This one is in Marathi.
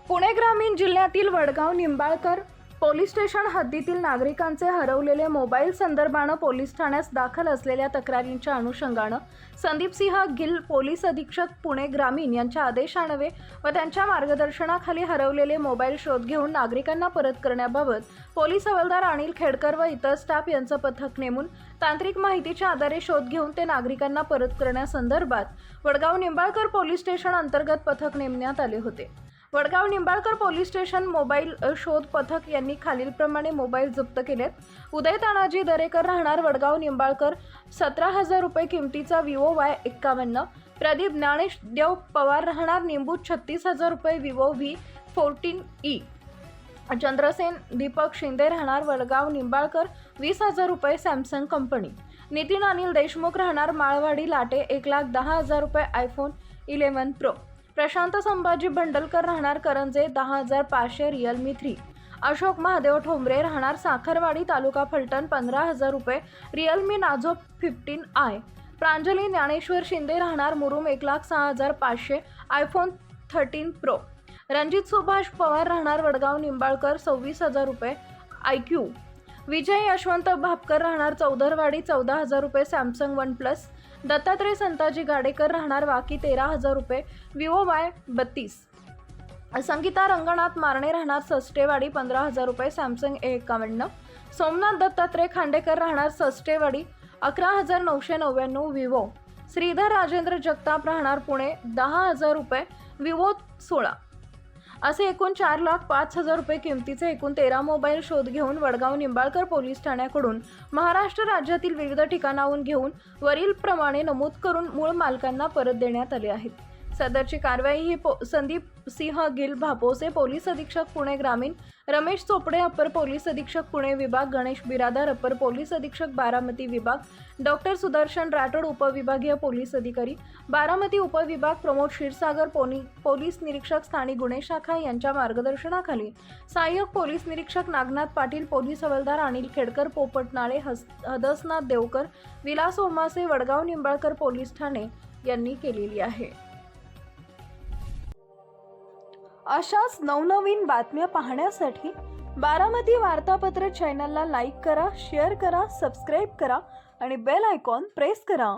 पुणे ग्रामीण जिल्ह्यातील वडगाव निंबाळकर पोलीस स्टेशन हद्दीतील नागरिकांचे हरवलेले मोबाईल संदर्भाने पोलीस ठाण्यास दाखल असलेल्या तक्रारींच्या अनुषंगाने संदीपसिंह गिल पोलीस अधीक्षक पुणे ग्रामीण यांच्या आदेशान्वये व त्यांच्या मार्गदर्शनाखाली हरवलेले मोबाईल शोध घेऊन नागरिकांना परत करण्याबाबत पोलीस हवालदार अनिल खेडकर व इतर स्टाफ यांचं पथक नेमून तांत्रिक माहितीच्या आधारे शोध घेऊन ते नागरिकांना परत करण्यासंदर्भात वडगाव निंबाळकर पोलीस स्टेशन अंतर्गत पथक नेमण्यात आले होते। Vadgaon Nimbalkar police station mobile शोध पथक यांनी खालीलप्रमाणे मोबाईल जप्त केलेत। उदय तानाजी दरेकर राहणार वडगाव निंबाळकर 17,000 रुपये किमतीचा विवो Y51, प्रदीप ज्ञानेशदेव पवार राहणार निंबू 36,000 रुपये विवो V14E, चंद्रसेन दीपक शिंदे राहणार वडगाव निंबाळकर 20,000 रुपये सॅमसंग कंपनी, नितीन अनिल देशमुख राहणार माळवाडी लाटे 1,10,000 रुपये iPhone 11 Pro, प्रशांत संभाजी भंडलकर राहणार करंजे 10,500 रिअलमी 3, अशोक महादेव ठोंबरे राहणार साखरवाडी तालुका फलटण 15,000 रुपये रिअलमी नाझो 15i, प्रांजली ज्ञानेश्वर शिंदे राहणार मुरुम 1,06,500 iPhone 13 Pro, रणजित सुभाष पवार राहणार वडगाव निंबाळकर 26,000 रुपये IQ, विजय यशवंत भापकर राहणार चौधरवाडी 14,000 रुपये सॅमसंग OnePlus, दत्तात्रय संताजी गाडेकर राहणार वाकी 13,000 रुपये विवो Y32, संगीता रंगनाथ मारणे राहणार सस्टेवाडी 15,000 रुपये सॅमसंग A51, सोमनाथ दत्तात्रय खांडेकर राहणार सस्टेवाडी 11,999 विवो, श्रीधर राजेंद्र जगताप राहणार पुणे 10,000 रुपये विवो 16, असे एकूण 4,05,000 रुपये किमतीचे एकूण 13 मोबाईल शोध घेऊन वडगाव निंबाळकर पोलीस ठाण्याकडून महाराष्ट्र राज्यातील विविध ठिकाणाहून घेऊन वरील प्रमाणे नमूद करून मूळ मालकांना परत देण्यात आले आहेत। सदरची कारवाई ही संदीपसिंह गिल भापोसे पोलीस अधीक्षक पुणे ग्रामीण, रमेश चोपडे अपर पोलीस अधीक्षक पुणे विभाग, गणेश बिरादार अपर पोलीस अधीक्षक बारामती विभाग, डॉक्टर सुदर्शन राठोड उपविभागीय पोलीस अधिकारी बारामती उपविभाग, प्रमोद क्षीरसागर पोलीस निरीक्षक स्थानिक गुन्हे शाखा यांच्या मार्गदर्शनाखाली सहाय्यक पोलीस निरीक्षक नागनाथ पाटील, पोलीस हवालदार अनिल खेडकर, पोपटनाळे, हदसनाथ देवकर, विलास ओमासे, वडगाव निंबाळकर पोलीस ठाणे यांनी केलेली आहे। अशाच नवनवीन बातम्या पाहण्यासाठी बारामती वार्तापत्र चॅनलला लाईक करा, शेअर करा, सबस्क्राईब करा आणि बेल आयकॉन प्रेस करा।